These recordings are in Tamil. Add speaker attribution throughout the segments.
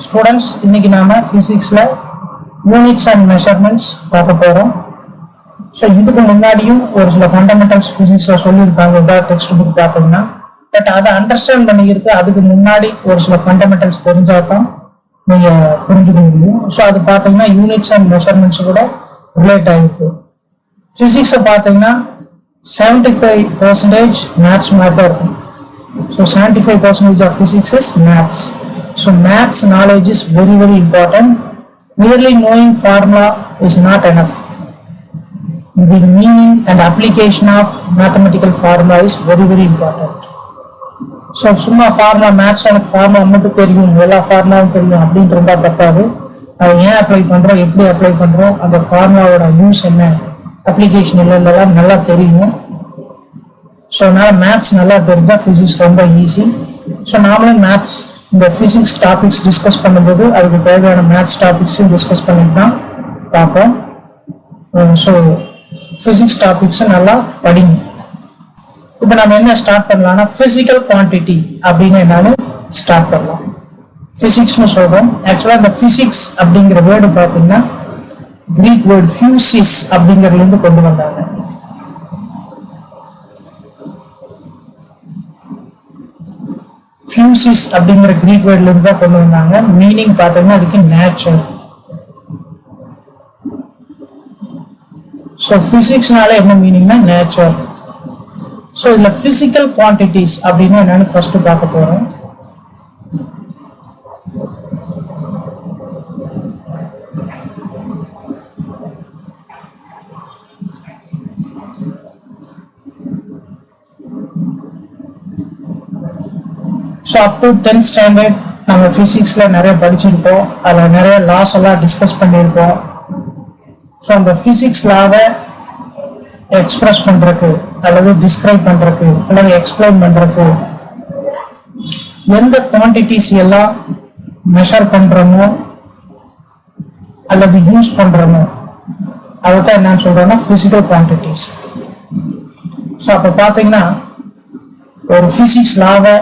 Speaker 1: ஸ்டூடெண்ட்ஸ், இன்னைக்கு நாம பிசிக்ஸ்ல யூனிட்ஸ் அண்ட் மெஷர்மெண்ட்ஸ் பார்க்க போறோம். ஸோ இதுக்கு முன்னாடியும் ஒரு சில ஃபண்டமெண்டல்ஸ் பிசிக்ஸ்ல சொல்லியிருக்காங்க ஏதாவது டெக்ஸ்ட் புக் பார்த்தோம்னா. பட் அதை அண்டர்ஸ்டாண்ட் பண்ணிக்கிறது அதுக்கு முன்னாடி ஒரு சில ஃபண்டமெண்டல்ஸ் தெரிஞ்சாதான் நீங்க புரிஞ்சுக்க முடியும். ஸோ அது பார்த்தீங்கன்னா யூனிட்ஸ் அண்ட் மெஷர்மெண்ட்ஸ் கூட ரிலேட் ஆகிருக்கு. பிசிக்ஸை பார்த்தீங்கன்னா 75% மேத்ஸ் மாதிரி தான் இருக்கும். So 75% of physics is maths. So maths knowledge is very very important. Merely knowing formula is not enough. The meaning and application of mathematical formula is very very important. So சும்மா ஃபார்முலா மேத்ஸ் எனக்கு ஃபார்முலா மட்டும் தெரியும், எல்லா ஃபார்முலாவும் தெரியும் அப்படின்ட்டு இருந்தால் பத்தாது. அதை ஏன் அப்ளை பண்ணுறோம், எப்படி அப்ளை பண்ணுறோம், அந்த ஃபார்முலாவோட யூஸ் என்ன, அப்ளிகேஷன் இல்லைலாம் நல்லா தெரியும். ஸோ அதனால மேத்ஸ் நல்லா தெரிஞ்சால் ஃபிசிக்ஸ் ரொம்ப ஈஸி. ஸோ நாமளும் மேத்ஸ் இந்த ஃபிசிக்ஸ் டாபிக்ஸ் டிஸ்கஸ் பண்ணும்போது அதுக்கு தேவையான மேத்ஸ் டாபிக்ஸையும் டிஸ்கஸ் பண்ணிட்டு தான் பார்ப்போம். ஸோ ஃபிசிக்ஸ் டாபிக்ஸை நல்லா படிங்க. இப்போ நம்ம என்ன ஸ்டார்ட் பண்ணலாம்னா பிசிக்கல் குவான்டிட்டி அப்படின்னு என்னன்னு ஸ்டார்ட் பண்ணலாம். பிசிக்ஸ்னு சொல்றோம். ஆக்சுவலா இந்த பிசிக்ஸ் அப்படிங்கிற வேர்டு பார்த்தீங்கன்னா கிரீக் வேர்டு ஃபியூசிஸ் அப்படிங்கிறதுல இருந்து கொண்டு வந்தாங்க. ஃபியூசிஸ் அப்படிங்கிற கிரீக் வேர்ட்ல இருந்து தான் கொண்டு வந்தாங்க. மீனிங் பார்த்தீங்கன்னா அதுக்கு நேச்சர். ஸோ பிசிக்ஸ்னால என்ன மீனிங்னா நேச்சர். ஸோ இதுல பிசிக்கல் குவான்டிட்டிஸ் அப்படின்னு என்னன்னு ஃபர்ஸ்ட் பார்க்க போறோம். So up to 10th standard நம்ம பிசிக்ஸ்ல நிறைய படிச்சிருப்போம். அதில் நிறைய லாஸ் எல்லாம் டிஸ்கஸ் பண்ணியிருப்போம். ஸோ அந்த பிசிக்ஸ் லாவை எக்ஸ்பிரஸ் பண்றதுக்கு அல்லது டிஸ்கிரைப் பண்றதுக்கு அல்லது எக்ஸ்பிளைன் பண்றதுக்கு எந்த குவான்டிட்டிஸ் எல்லாம் மெஷர் பண்றோமோ அல்லது யூஸ் பண்றோமோ அதுதான் என்னன்னு சொல்றோம்னா பிசிக்கல் குவான்டிட்டிஸ். ஸோ அப்போ பார்த்தீங்கன்னா ஒரு பிசிக்ஸ் லாவை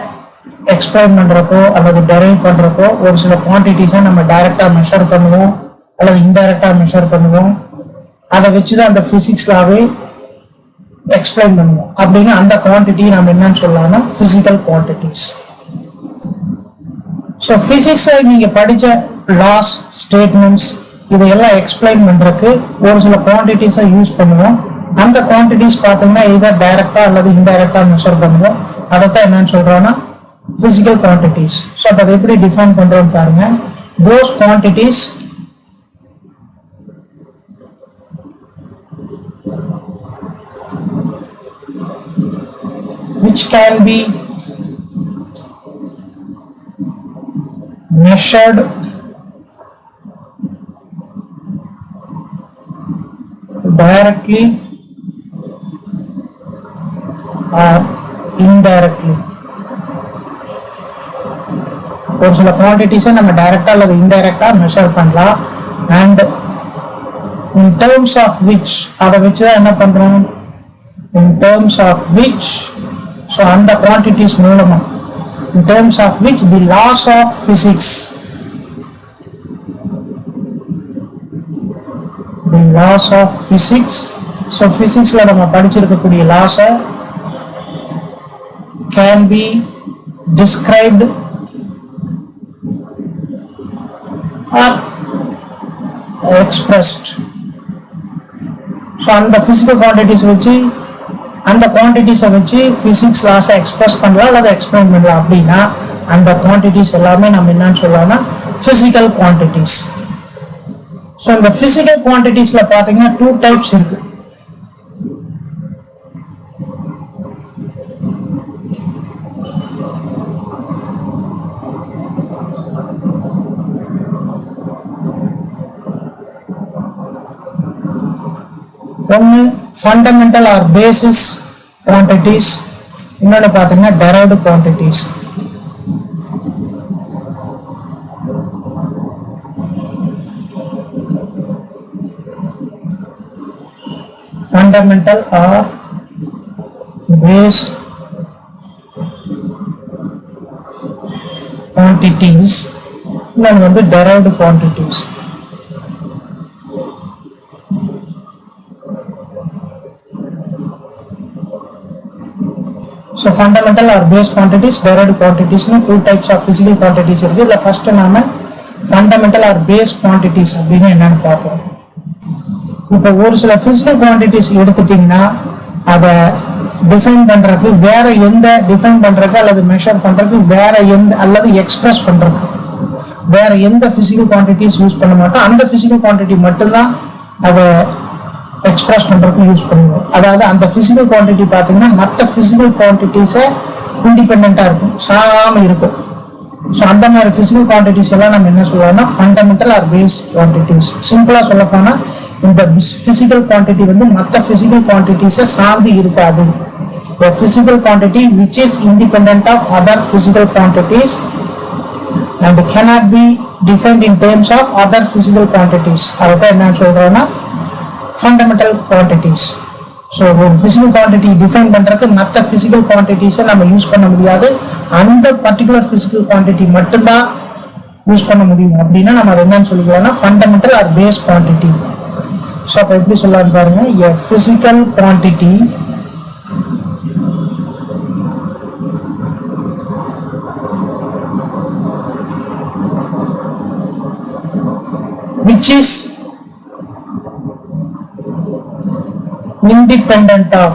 Speaker 1: எக்ஸ்பிளைன் பண்றப்போ அல்லது டெரைவ் பண்றப்போ ஒரு சில குவான்டிட்டிஸை நம்ம டைரக்டா மெஷர் பண்ணுவோம் அல்லது இன்டைரக்டா மெஷர் பண்ணுவோம். அதை வச்சுதான் அந்த பிசிக்ஸ் லாவே எக்ஸ்பிளைன் பண்ணுவோம். அப்படின்னு அந்த குவான்டிட்டி நம்ம என்னன்னு சொல்லலாம்னா பிசிக்கல் குவான்டிட்டிஸ். ஸோ பிசிக்ஸ்ல நீங்க படிச்ச லாஸ், ஸ்டேட்மெண்ட்ஸ் இதையெல்லாம் எக்ஸ்பிளைன் பண்றதுக்கு ஒரு சில குவான்டிட்டிஸை யூஸ் பண்ணுவோம். அந்த குவான்டிட்டிஸ் பார்த்தீங்கன்னா இதை டைரக்டா அல்லது இன்டைரக்டா மெஷர் பண்ணுவோம். அதைத்தான் என்னன்னு சொல்றோம்னா physical quantities. So அதை எப்படி டிஃபைன் பண்றோம் பாருங்க. those quantities which can be measured directly or indirectly. ஒரு சில குவான்டிட்டிஸை நம்ம டைரக்டா அல்லது இன்டைரக்டா மெஷர் பண்ணலாம். And in terms of which அதை வச்சுதான் என்ன பண்றோம், in terms of which so அந்த குவான்டிட்டிஸ் மூலமா in terms of which the laws of physics the laws of physics so பிசிக்ஸ்ல நம்ம படிச்சிருக்கக்கூடிய லாஸை can be described expressed. So அந்த physical quantities வச்சு அந்த குவான்டிட்டிஸை வச்சு பிசிக்ஸ் லாஸை எக்ஸ்பிரஸ் பண்ணலாம் அல்லது எக்ஸ்பிளைன் பண்ணலாம். அப்படின்னா அந்த குவான்டிட்டிஸ் எல்லாமே நம்ம என்னன்னு சொல்லலாம்னா பிசிக்கல் குவான்டிட்டிஸ். ஸோ இந்த பிசிக்கல் குவான்டிட்டிஸ்ல பாத்தீங்கன்னா 2 டைப்ஸ் இருக்கு. ஒன்று ஃபண்டமெண்டல் ஆர் பேசிஸ் குவான்டிட்டிஸ், இன்னொன்று பார்த்தீங்கன்னா derived quantities. Fundamental or base quantities இன்னொன்று வந்து derived quantities. So fundamental or base quantities, derived quantities னு two types of physical quantities இருக்கு. இதுல first நாம fundamental or base quantities அப்படின்னு என்னன்னு பார்ப்போம். இப்போ ஒரு சில physical quantities எடுத்துட்டீங்கன்னா அதை டிஃபைன் பண்றதுக்கு வேற எந்த டிஃபைன் பண்றதுக்கு அல்லது மெஷர் பண்றதுக்கு வேற எந்த அல்லது எக்ஸ்பிரஸ் பண்றதுக்கு வேற எந்த பிசிக்கல் குவான்டிட்டிஸ் யூஸ் பண்ண மாட்டோம். அந்த பிசிக்கல் குவான்டிட்டி மட்டும்தான் அதை எக்ஸ்பிரஸ் பண்றதுக்கு யூஸ் பண்ணுவோம். அதாவது அந்த பிசிக்கல் குவான்டிட்டி பாத்தீங்கன்னா மற்ற பிசிக்கல் குவான்டிட்டிஸை இண்டிபெண்டா இருக்கும், சாராம இருக்கும். ஸோ அந்த மாதிரி பிசிக்கல் குவான்டிட்டிஸ் எல்லாம் நம்ம என்ன சொல்லுவோம்னா ஃபண்டமெண்டல் ஆர் பேஸ் குவான்டிட்டிஸ். சிம்பிளா சொல்ல போனா இந்த பிசிக்கல் குவான்டிட்டி வந்து மற்ற பிசிக்கல் குவான்டிட்டிஸை சார்ந்து இருக்காது. A physical quantity which is independent of other physical quantities and cannot be defined in terms of other physical quantities. அதான் என்ன சொல்றோம்னா fundamental quantities. ஸோ ஒரு physical quantity டிஃபைன் பண்றதுக்கு மற்ற physical quantities நம்ம யூஸ் பண்ண முடியாது. அந்த பர்டிகுலர் physical quantity மட்டும்தான் யூஸ் பண்ண முடியும். அப்படின்னா நம்ம அதை என்னன்னு சொல்லிக்கிறோம்னா fundamental or base quantity. So அப்போ எப்படி சொல்லலாம் பாருங்க, a physical quantity which is independent of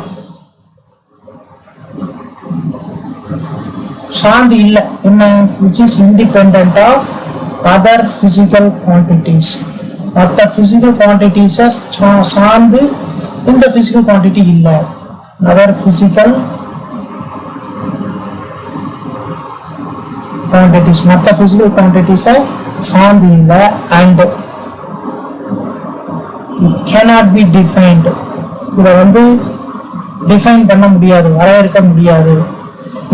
Speaker 1: சார்ந்து இல்ல என்ன, which is independent of other physical quantities. மற்ற physical quantities சார்ந்து இந்த physical quantity இல்ல. other physical quantities மற்ற physical quantities சார்ந்து இல்ல and it cannot be defined. இதை வந்து டிஃபைன் பண்ண முடியாது, வரையறுக்க முடியாது.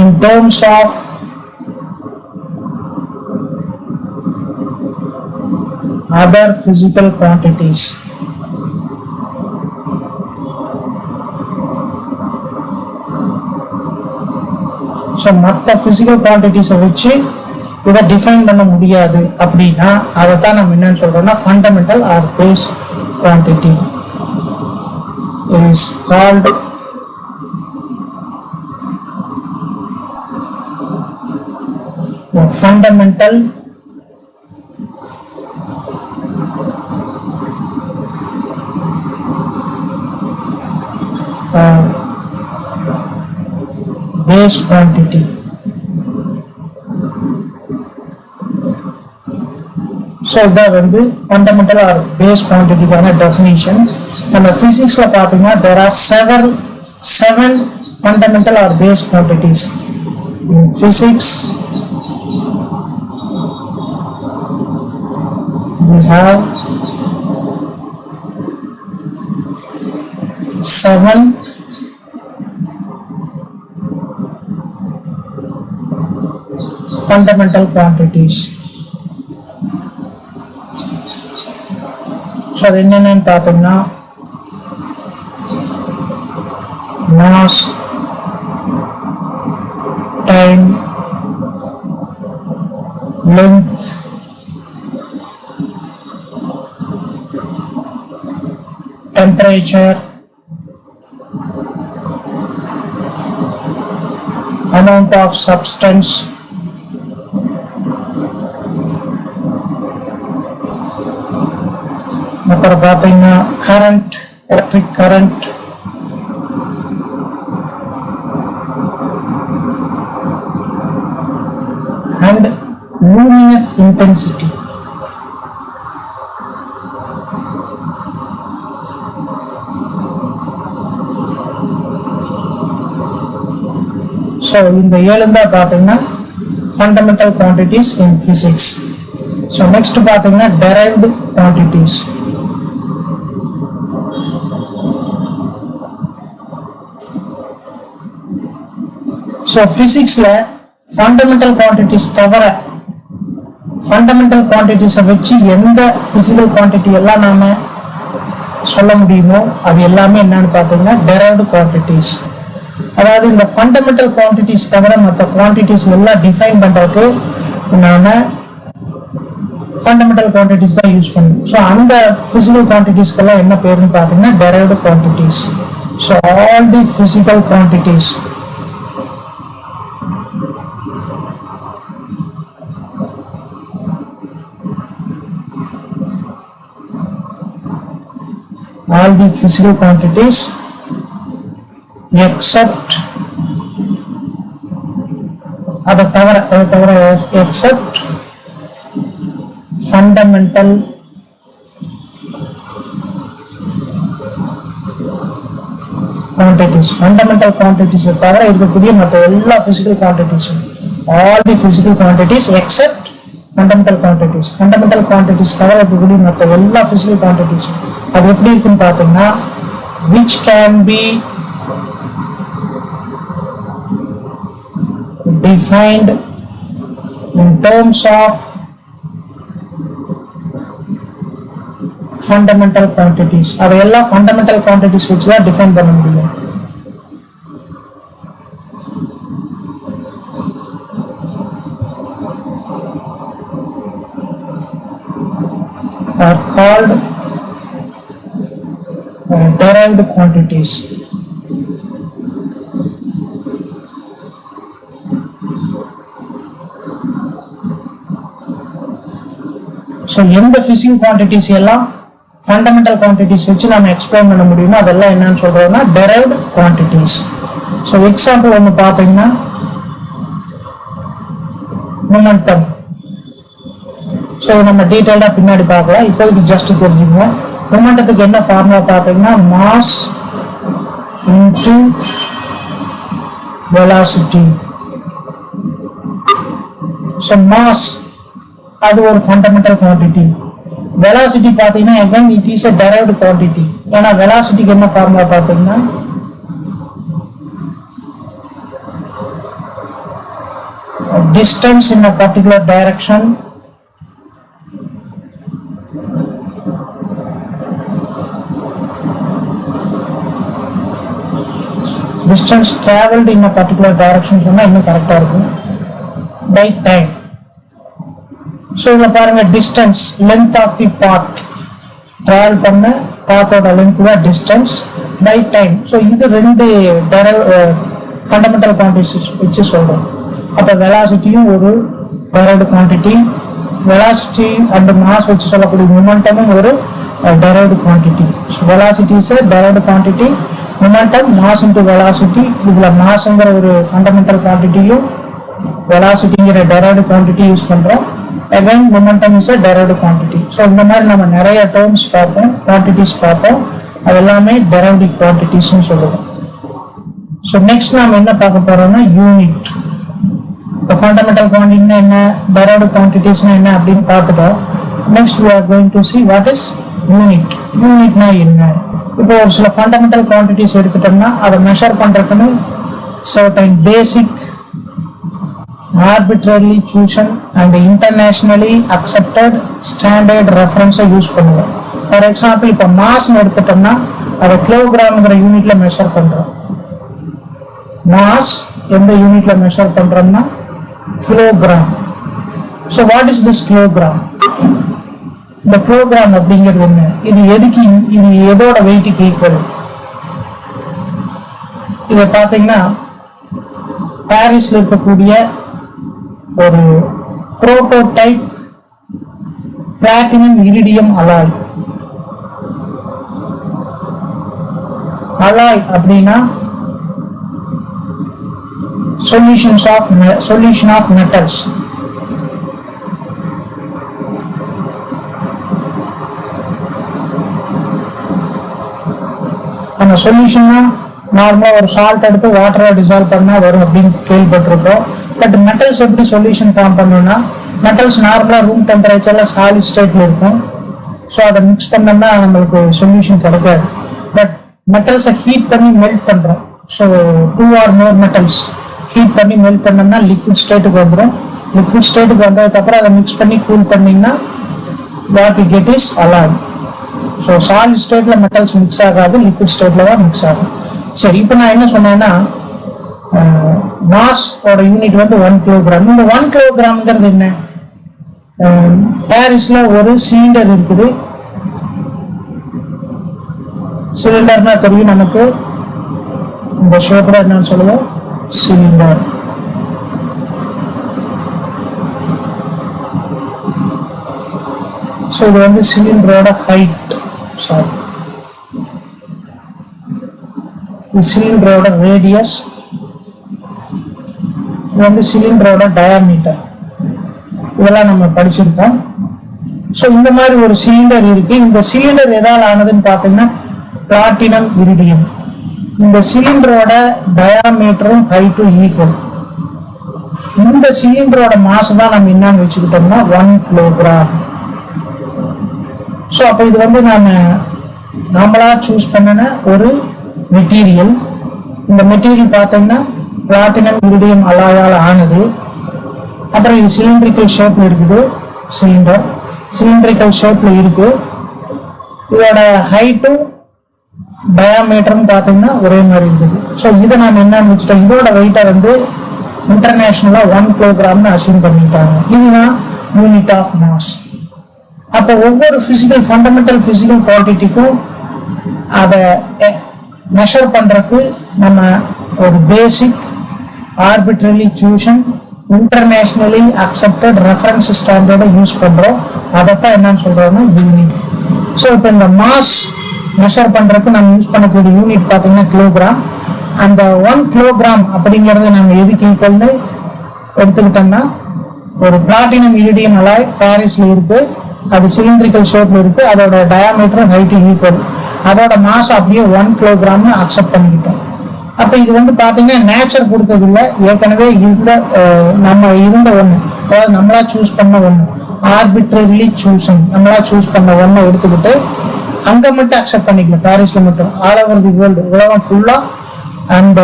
Speaker 1: in terms of other physical quantities. So மற்ற physical quantities வச்சு இதை டிஃபைன் பண்ண முடியாது அப்படின்னா அதைத்தான் நம்ம என்னன்னு சொல்றோம்னா fundamental or base quantity is called fundamental base quantity. So that will be fundamental or base quantity definition. நம்ம physics பார்த்தீங்கன்னா there are seven fundamental or base quantities. In physics we have 7 fundamental quantities. So என்னென்னு பார்த்தீங்கன்னா mass, time, length, temperature, amount of substance, அப்புறம் பார்த்தீங்கன்னா current, electric current, and luminous intensity. So இந்த ஏழு தான் பார்த்தீங்கன்னா fundamental quantities in physics. So next பார்த்தீங்கன்னா derived quantities. So physicsல fundamental quantities தவிர fundamental quantities வச்சு எந்த physical quantity எல்லாம் நாம சொல்ல முடியுமோ அது எல்லாமே என்னன்னு பார்த்தீங்கன்னா derived quantities. அதாவது இந்த fundamental quantities தவிர மற்ற quantities எல்லாம் டிஃபைன் பண்றதுக்கு நாம ஃபண்டமெண்டல் குவான்டிட்டிஸ் தான் யூஸ் பண்ணும். ஸோ அந்த பிசிக்கல் குவான்டிட்டிஸ்க்கெல்லாம் என்ன பேருன்னு பார்த்தீங்கன்னா derived quantities. So all the physical quantities except அதை தவிர except fundamental quantities. Fundamental quantities தவிர இருக்கக்கூடிய மற்ற எல்லா physical quantities, all the physical quantities except fundamental quantities. Fundamental quantities தவிர இருக்கக்கூடிய மற்ற எல்லா physical quantities அது எப்படி இருக்குன்னு பார்த்தீங்கன்னா which can be defined in terms of fundamental quantities. அது எல்லா fundamental quantities which are define பண்ண முடியும். Are called derived quantities. So எந்த physical quantities எல்லாம் fundamental quantities வச்சு நாம எக்ஸ்பிளைன் பண்ண முடியுமோ அதெல்லாம் என்னன்னு சொல்றோம்னா derived quantities. So எக்ஸாம்பிள் ஒன்று பார்த்தீங்கன்னா momentum. ஸோ நம்ம டீட்டெயிலாக பின்னாடி பார்க்கலாம். இப்போதைக்கு ஜஸ்ட் தெரிஞ்சுக்கோங்க. மொமெண்டத்துக்கு என்ன ஃபார்முலா பார்த்தீங்கன்னா mass into velocity. So mass அது ஒரு ஃபண்டமெண்டல் குவான்டிட்டி. வெலாசிட்டி பார்த்தீங்கன்னா again it is a derived quantity. ஏன்னா வெலாசிட்டிக்கு என்ன ஃபார்முலா பார்த்தீங்கன்னா distance in a particular direction distance traveled in a particular direction சொன்னா இன்னும் கரெக்டா இருக்கும் by time. So இங்க பாருங்க distance, length of the path, travel பண்ண பாத்தோட length தான் distance by time. So இது ரெண்டு fundamental quantities வச்சு சொல்றோம். அப்ப velocityயும் ஒரு derived quantity, velocity and mass வச்சு சொல்லக்கூடிய momentumம் ஒரு derived quantity. So velocity is a derived quantity, momentum mass into velocity. இதுல massங்கிற ஒரு fundamental quantityயும் velocityங்கிற derived quantity யூஸ் பண்றோம். Again momentum is a derived quantity. So இந்த மாதிரி நம்ம நிறைய terms பார்த்தோம், quantities பார்த்தோம். அது எல்லாமே derived quantities னு சொல்லுவோம். So next நாம என்ன பார்க்க போறோம்னா யூனிட். இப்போ fundamental quantity என்ன, derived quantities என்ன அப்படின்னு பார்த்துட்டோம். Next we are going to see what is unit. யூனிட்னா என்ன. இப்போ ஒரு சில ஃபண்டமெண்டல் குவான்டிட்டிஸ் எடுத்துட்டோம்னா அதை மெஷர் பண்றதுன்னு certain basic arbitrarily chosen and internationally accepted standard reference use பண்ணுவோம். ஃபார் எக்ஸாம்பிள் இப்போ மாஸ் எடுத்துட்டோம்னா அதை கிலோகிராம்ங்கிற யூனிட்ல மெஷர் பண்றோம். மாஸ் எந்த யூனிட்ல மெஷர் பண்றோம்னா kilogram. So what is this kilogram? இந்த கிலோகிராம் அப்படிங்கிறது என்ன, இது எதுக்கு, இது எதோட வெயிட்டுக்கு ஈக்குவல்? இதை பார்த்தீங்கன்னா பாரிஸ்ல இருக்கக்கூடிய ஒரு prototype platinum iridium alloy. Alloy அப்படின்னா சொல்யூஷன் ஆஃப் மெட்டல்ஸ். அந்த சொல்யூஷன்னா நார்மலா ஒரு சால்ட் எடுத்து வாட்டரை டிசால்வ் பண்ணா வரும் அப்படின்னு கேள்விப்பட்டிருக்கோம். பட் மெட்டல்ஸ் எப்படி சொல்யூஷன் ஃபார்ம் பண்ணணும்னா மெட்டல்ஸ் நார்மலா ரூம் டெம்பரேச்சர்ல சாலிட் ஸ்டேட்ல இருக்கும். ஸோ அதை மிக்ஸ் பண்ணோம்னா நம்மளுக்கு சொல்யூஷன் கிடைக்காது. பட் மெட்டல்ஸை ஹீட் பண்ணி மெல்ட் பண்றோம். So 2 or more metals heat பண்ணி மெல்ட் பண்ணோம்னா லிக்விட் ஸ்டேட்டுக்கு வந்துடும். லிக்விட் ஸ்டேட்டுக்கு வந்ததுக்கு அப்புறம் அதை மிக்ஸ் பண்ணி கூல் பண்ணீங்கன்னா what we get is alloy. So solid ஸ்டேட்ல மெட்டல்ஸ் மிக்ஸ் ஆகாது, லிக்விட் ஸ்டேட்ல தான் மிக்ஸ் ஆகும். சரி, இப்போ நான் என்ன சொன்னேன்னா மாஸ் ஓட யூனிட் வந்து 1 கிலோகிராம். இந்த 1 கிலோகிராம்ங்கிறது என்ன, பாரிஸ்ல ஒரு சிலிண்டர் இருக்குது. சிலிண்டர்னா தெரியும் நமக்கு, இந்த ஷேப்ல என்னன்னு சொல்லுவோம், சிலிண்டர். ஸோ இது வந்து சிலிண்டரோட ஹைட், சாரி சிலிண்டரோட ரேடியஸ், இது வந்து சிலிண்டரோட டயாமீட்டர். இதெல்லாம் நம்ம படிச்சிருக்கோம். ஸோ இந்த மாதிரி ஒரு சிலிண்டர் இருக்கு. இந்த சிலிண்டர் எதால் ஆனதுன்னு பார்த்தீங்கன்னா பிளாட்டினம் இரிடியம். இந்த சிலிண்டரோட டயாமீட்டரும் ஹைட்டும் ஈக்குவல். இந்த சிலிண்டரோட மாஸ் தான் நம்ம என்னன்னு வச்சுக்கிட்டோம்னா 1 கிலோகிராம். ஸோ அப்போ இது வந்து நம்மளா சூஸ் பண்ணின ஒரு மெட்டீரியல். இந்த மெட்டீரியல் பார்த்தீங்கன்னா பிளாட்டினம் இரிடியம் அலாயால் ஆனது. அப்புறம் இது சிலிண்ட்ரிக்கல் ஷேப்ல இருக்குது. சிலிண்ட்ரிக்கல் ஷேப்ல இருக்கு. இதோட ஹைட்டும் டயாமீட்டரும் பார்த்தீங்கன்னா ஒரே மாதிரி இருக்குது. ஸோ இதை நம்ம என்னன்னு வச்சுட்டோம், இதோட வெயிட்டை வந்து இன்டர்நேஷனலா 1 கிலோகிராம்னு அசியூம் பண்ணிட்டாங்க. இதுதான் யூனிட் ஆஃப் மாஸ். அப்போ ஒவ்வொரு ஃபண்டமெண்டல் பிசிக்கல் குவான்டிட்டிக்கும் அதை மெஷர் பண்றதுக்கு நம்ம ஒரு பேசிக் ஆர்பிட்ரலி சூஷன் இன்டர்நேஷனலி அக்செப்டட் ரெஃபரன்ஸ் ஸ்டாண்டர்டை யூஸ் பண்றோம். அதைத்தான் என்னன்னு சொல்றோம்னா யூனிட். ஸோ இப்போ இந்த மாஸ் மெஷர் பண்றதுக்கு நம்ம யூஸ் பண்ணக்கூடிய யூனிட் பார்த்தீங்கன்னா கிலோகிராம். அந்த 1 கிலோகிராம் அப்படிங்கறது நம்ம எதுக்கு ஈக்குவல்னு எடுத்துக்கிட்டோம்னா, ஒரு பிளாட்டினம் இரிடியம் அலாய் பாரிஸ்ல இருக்கு, அது சிலிண்ட்ரிக்கல் ஷேப்ல இருக்கு, அதோட டயாமீட்டர் ஹைட் ஈக்குவல், அதோட மாஸ் அப்படியே 1 கிலோகிராம்னு அக்செப்ட் பண்ணிக்கிட்டோம். அப்ப இது வந்து பாத்தீங்கன்னா நேச்சர் கொடுத்தது இல்லை, ஏற்கனவே நம்ம இருந்த ஒண்ணு, அதாவது நம்மளா சூஸ் பண்ண ஒண்ணு, ஆர்பிட்ரரிலி சூஸன், நம்மளா சூஸ் பண்ண ஒண்ணை எடுத்துக்கிட்டு அங்க மட்டும் அக்செப்ட் பண்ணிக்கல, பாரிஸ்ல மட்டும், ஆல் ஓவர் தி வேர்ல்டு, உலகம் ஃபுல்லா அந்த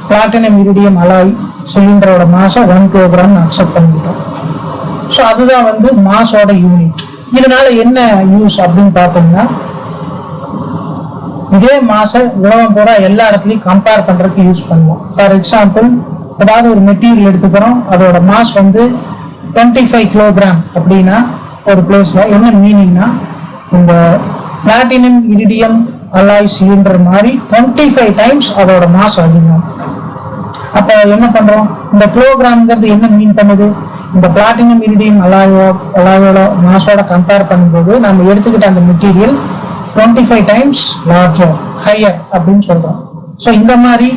Speaker 1: பிளாட்டினம் இரிடியம் அலாய் சிலிண்டரோட மாசம் 1 கிலோகிராம் அக்செப்ட் பண்ணிக்கிட்டோம். ஸோ அதுதான் வந்து மாஸோட யூனிட். இதனால என்ன யூஸ் அப்படின்னு பார்த்தோம்னா, இதே மாச உலகம் பூரா எல்லா இடத்துலையும் கம்பேர் பண்றதுக்கு யூஸ் பண்ணுவோம். ஃபார் எக்ஸாம்பிள், ஏதாவது ஒரு மெட்டீரியல் எடுத்துக்கிறோம், அதோட மாஸ் வந்து 25 கிலோகிராம் அப்படின்னா ஒரு பிளேஸ்ல என்ன மீனிங்னா, இந்த பிளாட்டினம் இரிடியம் அலாய் சிலிண்டர் மாதிரி 25 டைம்ஸ் அதோட மாஸ் அதிகம். அப்ப என்ன பண்றோம், இந்த கிலோகிராம்ங்கிறது என்ன மீன் பண்ணுது, இந்த பிளாட்டினம் இரிடியம் அலாயோட மாஸோட கம்பேர் பண்ணும்போது நம்ம எடுத்துக்கிட்ட அந்த மெட்டீரியல் 25 டைம்ஸ் லார்ஜர், ஹையர் அப்படின்னு சொல்றோம். ஸோ இந்த மாதிரி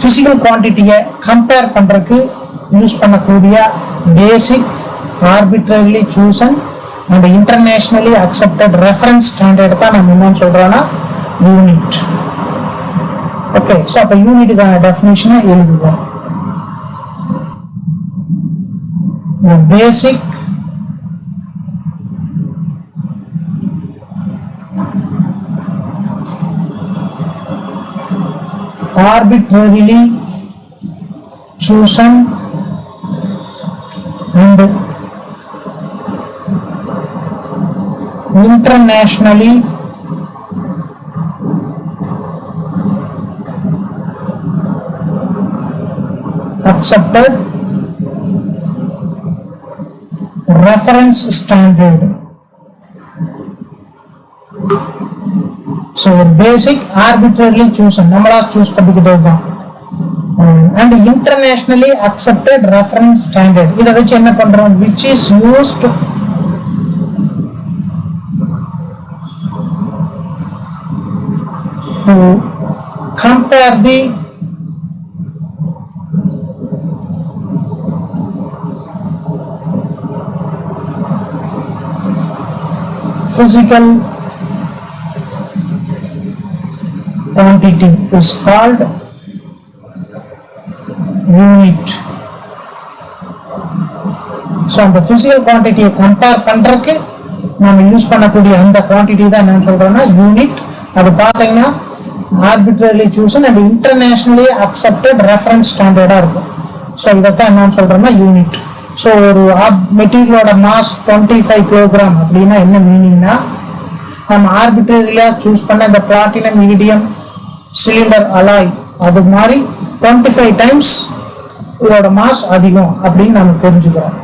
Speaker 1: பிசிக்கல் குவான்டிட்டியை கம்பேர் பண்றதுக்கு யூஸ் பண்ணக்கூடிய basic arbitrarily chosen and internationally accepted reference standard தான் நம்ம என்னன்னு சொல்றோம்னா யூனிட். ஓகே, ஸோ அப்போ யூனிட்டுக்கான டெஃபினிஷனை எழுதுவோம். பேசிக் arbitrarily chosen and internationally accepted reference standard. So basic arbitrarily chosen, நம்மளா சூஸ் பண்ணிக்கிட்டது தான். And internationally accepted reference standard, இதை வச்சு என்ன பண்றோம், which is used to compare the physical quantity is called unit. So அந்த physical quantity compare பண்றதுக்கு நாம யூஸ் பண்ணக்கூடிய அந்த குவான்டிட்டி தான் என்ன சொல்றோம்னா யூனிட். அது பார்த்தீங்கன்னா arbitrarily chosen and internationally accepted reference standard இருக்கும். ஸோ இதைத்தான் என்னன்னு சொல்றோம்னா யூனிட். ஸோ ஒரு மெட்டீரியலோட மாஸ் 25 கிலோகிராம் அப்படின்னா என்ன மீனிங்னா, நம்ம ஆர்பிட்ரரியா சூஸ் பண்ண இந்த பிளாட்டினம் இரிடியம் சிலிண்டர் அலாய் அது மாதிரி 25 டைம்ஸ் இதோட மாஸ் அதிகம் அப்படின்னு நம்ம தெரிஞ்சுக்கிறோம்.